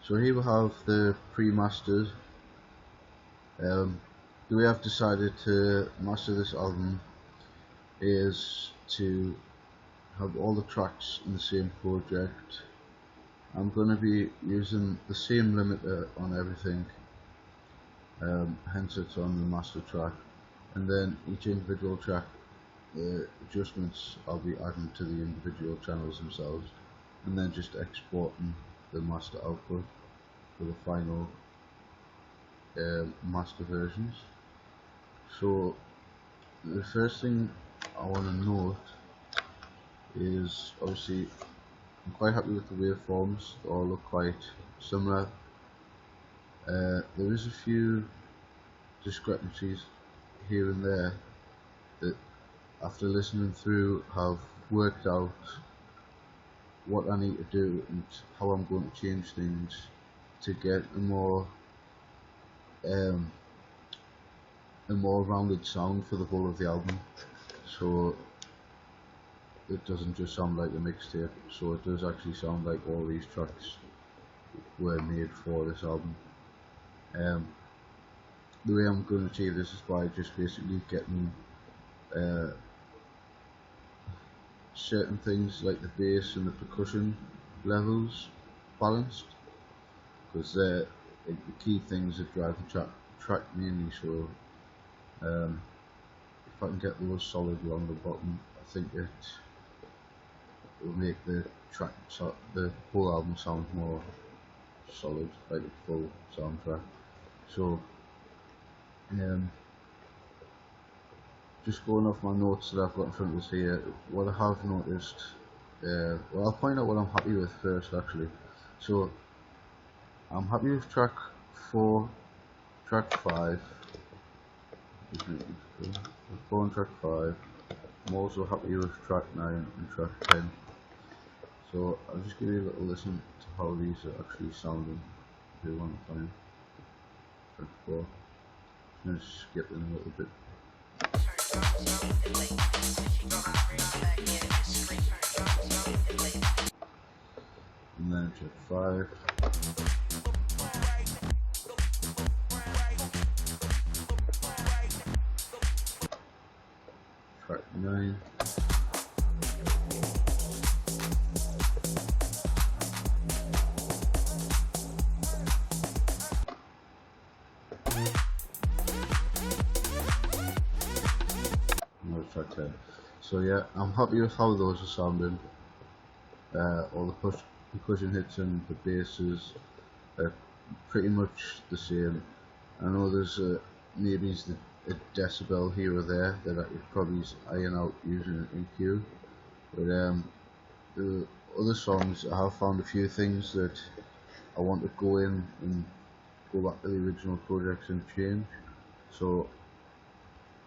So here we have the pre-masters. The way I've decided to master this album is to have all the tracks in the same project. I'm going to be using the same limiter on everything, hence it's on the master track, and then each individual track, the adjustments I'll be adding to the individual channels themselves, and then just exporting the master output for the final master versions. So the first thing I want to note is, obviously I'm quite happy with the waveforms. They all look quite similar. There is a few discrepancies here and there that, after listening through, have worked out what I need to do and how I'm going to change things to get a more rounded sound for the whole of the album, so it doesn't just sound like a mixtape, so it does actually sound like all these tracks were made for this album. The way I'm going to achieve this is by just basically getting certain things like the bass and the percussion levels balanced, because they're the key things that drive the track mainly. So if I can get those solid along the bottom, I think it will make the the whole album sound more solid, like a full soundtrack. So just going off my notes that I've got in front of us here, what I have noticed, well, I'll point out what I'm happy with first actually. So I'm happy with track 4, track 5, 4 and track 5. I'm also happy with track 9 and track 10. So I'll just give you a little listen to how these are actually sounding. If you want to find track 4, I'm going to skip in a little bit. And then track 5. Track 9. Track 10. So yeah, I'm happy with how those are sounding. All the percussion hits and the basses are pretty much the same. I know there's maybe a decibel here or there that I could probably iron out using an EQ, but the other songs I have found a few things that I want to go in and go back to the original projects and change. So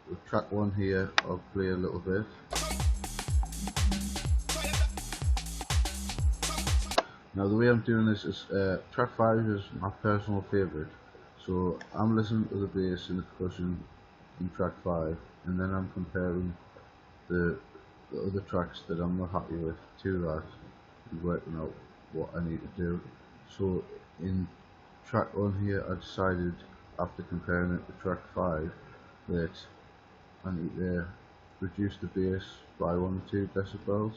with track 1 here, I'll play a little bit. Now the way I'm doing this is, track 5 is my personal favourite, so I'm listening to the bass and the percussion in track 5, and then I'm comparing the other tracks that I'm not happy with to that, and working out what I need to do. So in track 1 here, I decided, after comparing it to track 5, that I need to reduce the bass by 1 or 2 decibels.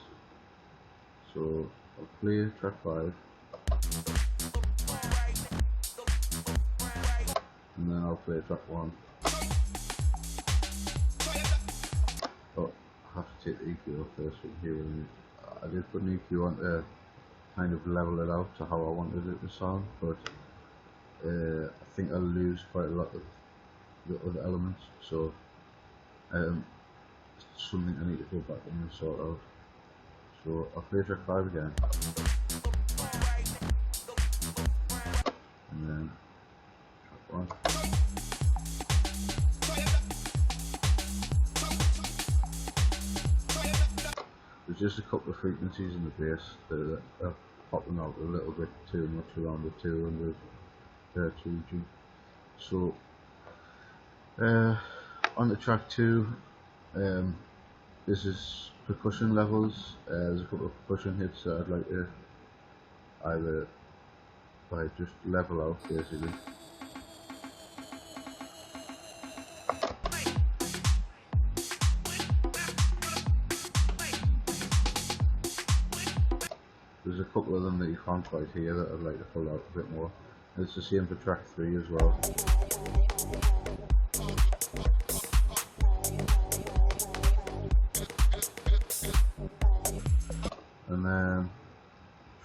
So I'll play track 5, and then I'll play track 1. Oh, I have to take the EQ off first from here. I did put an EQ on to kind of level it out to how I wanted it to sound, but I think I'll lose quite a lot of the other elements, so it's something I need to go back and sort out. So I'll play track 5 again, and then track 1. There's just a couple of frequencies in the bass that are popping out a little bit too much around the 200 Hz region. So on to track 2, this is percussion levels. There's a couple of percussion hits that I'd like to either like just level out basically. There's a couple of them that you can't quite hear that I'd like to pull out a bit more. And it's the same for track 3 as well. And then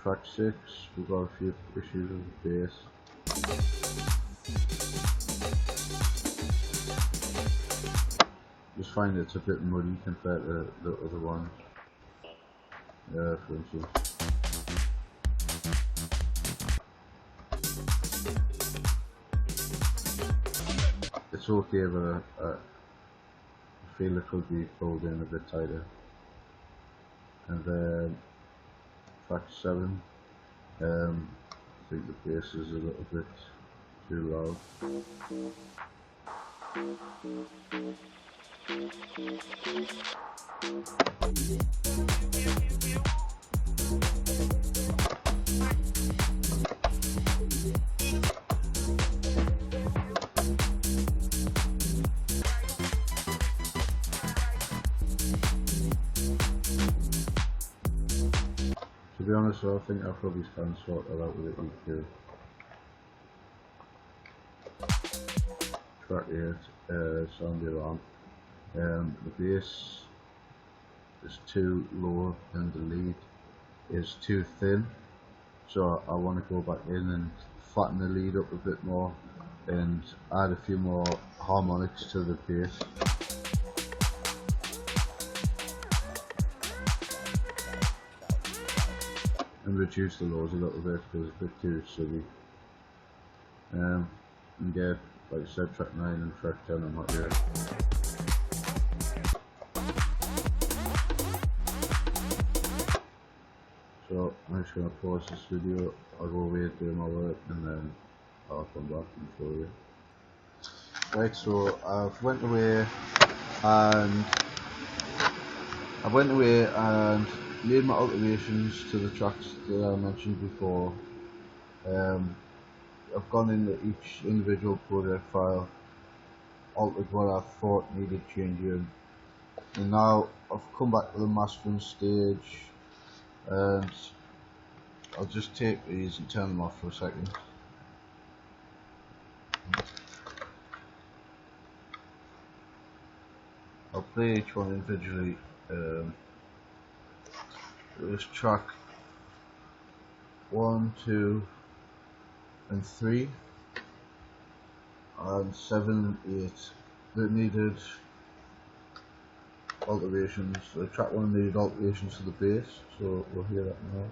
track 6, we've got a few issues with the bass. Just find it's a bit muddy compared to the other ones. For instance. It's okay, but I feel it could be pulled in a bit tighter. And then track 7, I think the bass is a little bit too loud. To be honest, I think I probably can sort that out with the EQ. Track 8, sound the alarm. The bass is too low and the lead is too thin, so I want to go back in and flatten the lead up a bit more and add a few more harmonics to the bass. And reduce the lows a little bit because it's a bit too silly. And yeah, like I said, track 9 and track 10 I'm happy with. So I'm just going to pause this video, I'll go away do my work and then I'll come back and show you. Right, so I've went away and made my alterations to the tracks that I mentioned before. I've gone into each individual project file, altered what I thought needed changing, and now I've come back to the mastering stage and I'll just take these and turn them off for a second. I'll play each one individually. There's track 1, 2 and 3 and 7 and 8 that needed alterations. So track 1 needed alterations to the bass, so we'll hear that now.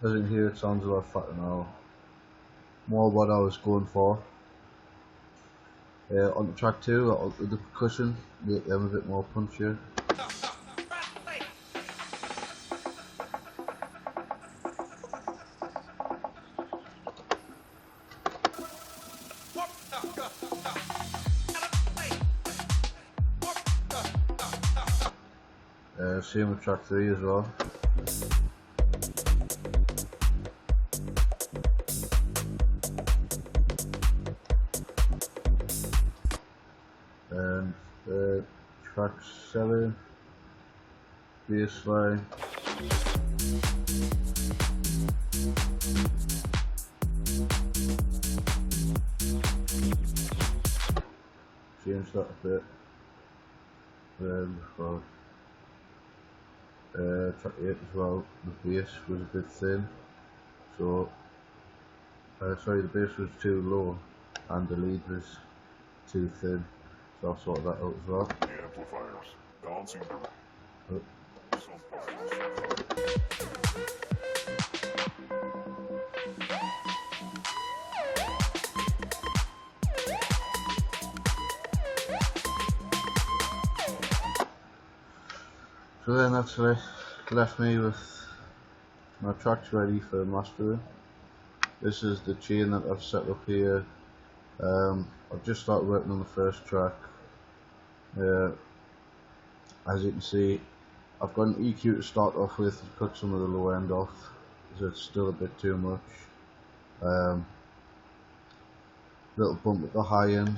As you can hear, it sounds a lot fatter now. More what I was going for. On the track 2, I altered the percussion, make them a bit more punchier. Same with track 3 as well. And track 7, bass line. Change that a bit. Then track 8 as well, the bass was a bit thin, so sorry, the bass was too low and the lead was too thin, so I'll sort that out as well. Amplifiers, balancing So then that's left me with my tracks ready for mastering. This is the chain that I've set up here. I've just started working on the first track. As you can see, I've got an EQ to start off with to cut some of the low end off, because it's still a bit too much. Little bump at the high end,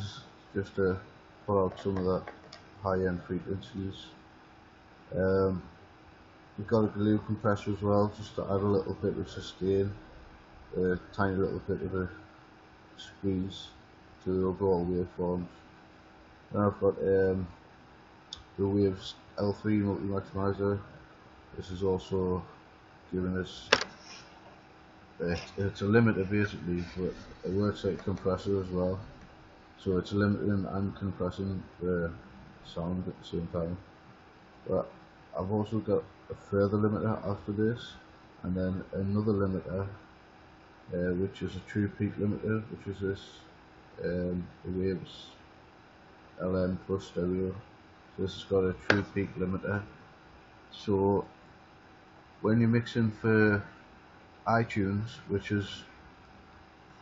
just to pull out some of the high end frequencies. We've got a glue compressor as well, just to add a little bit of sustain, a tiny little bit of a squeeze to the overall waveforms. Then I've got the Waves L3 multi-maximizer. This is also giving us, it's a limiter basically, but it works like a compressor as well. So it's limiting and compressing the sound at the same time. But I've also got a further limiter after this, and then another limiter, which is a true peak limiter, which is this, the Waves LN Plus stereo. So this has got a true peak limiter. So when you're mixing for iTunes, which is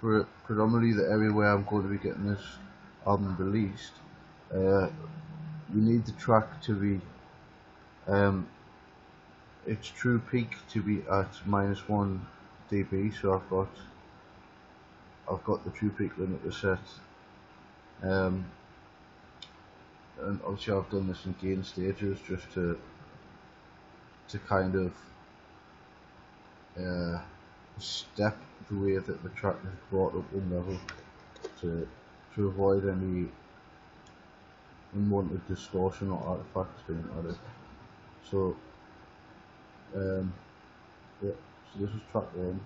for predominantly the area where I'm going to be getting this album released, you need the track to be its true peak to be at -1 dB. So I've got the true peak limiter set, and obviously I've done this in gain stages just to kind of step the way that the track is brought up in level, to avoid any unwanted distortion or artifacts being added. So yeah, so this is track 1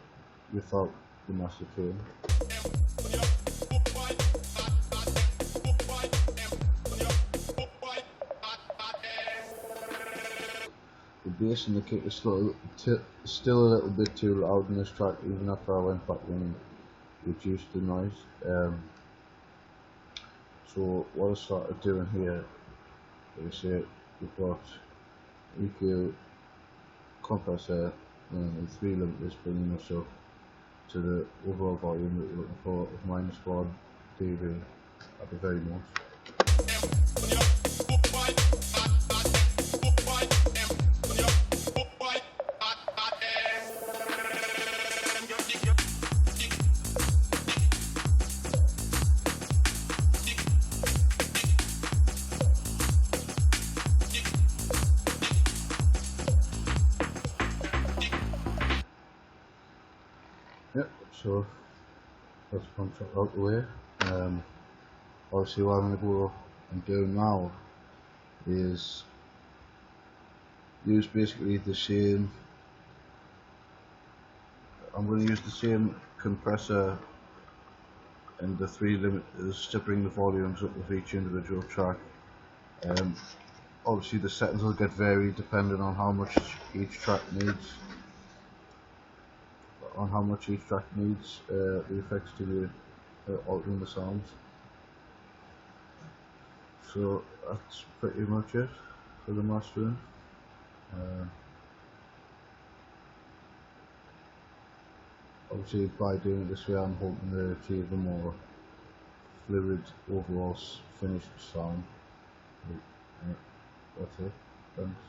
without the master tone. The bass and the kick is still a little bit too loud in this track, even after I went back and reduced the noise. So what I started doing here is we've got EQ, compressor, and 3 limiters, bringing us up to the overall volume that we're looking for of -1 dB at the very most. Yep, so that's one shot out the way. Obviously what I'm going to go and do now is use basically the same, I'm going to use the same compressor and the 3 limiters to bring the volumes up of each individual track. Obviously the settings will get varied depending on how much each track needs. The effects to be altering the sounds. So that's pretty much it for the mastering. Obviously by doing it this way I'm hoping to achieve a more fluid overall finished sound. That's it. Thanks.